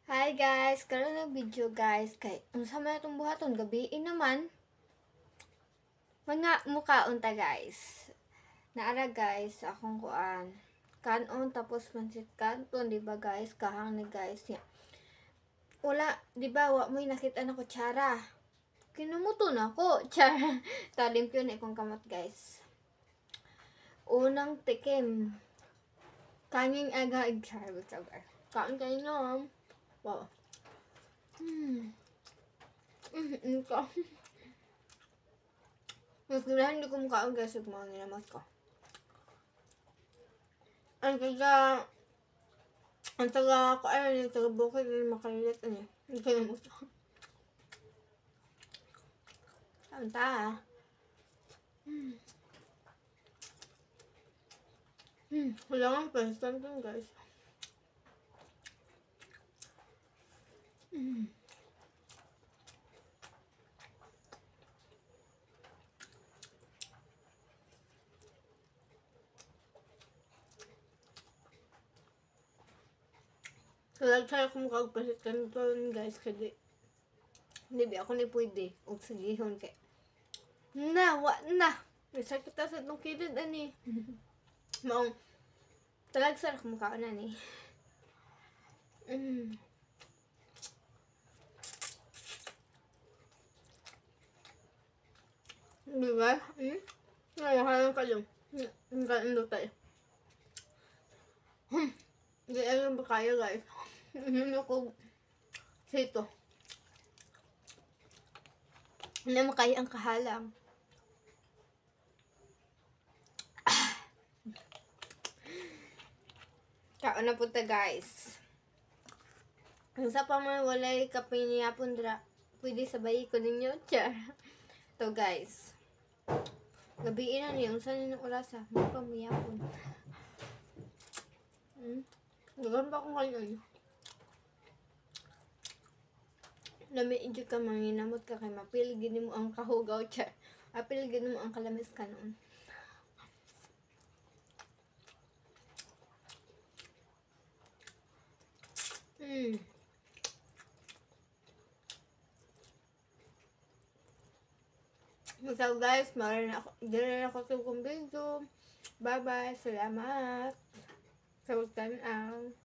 Hi guys! Karon na video guys kay unsa man itong buhaton gabi naman mga mukhaon ta guys. Naara guys akong kuan kanon tapos pansit canton di ba guys kahang ni guys ya. Wala di ba wa mo nakita na kutsara. Kinumuto na ko. Char. Talimpyo na ikong kamot guys. Unang tikim. Kanging aga char. Kain kayo na. Wow. Ito. Mas gulahan hindi ko mukhaon guys yung mga ninamas ko. Ang taga ko ay yung taga bukid yung makalilit ano eh. Hindi ko naman ito. Saan ta? Wala nga pastan dun guys. Kalagsa ako makagpasit kanton guys kasi hindi ba ako ni pwede og sagihon kay na wa na sakit ta sa itong kilid ani maong talagsa ako mukhaon na ni diba? Nakahalang ka lang ang kain tayo hindi alam ba kaya guys hindi ko sito hindi makaya ang kahalang kaon na punta guys sa pa man walay kapiniyapon dra pwede sabay ko ninyo char to guys gabi na niyo saan yung orasa may pamiyapon gagan pa akong kayo nami-idyo ka manginamot ka kay mapiligin mo ang kahugaw char mapiligin mo ang kalamis ka noon So guys, maraming ako sa video. Bye bye, salamat sa pagtanaw.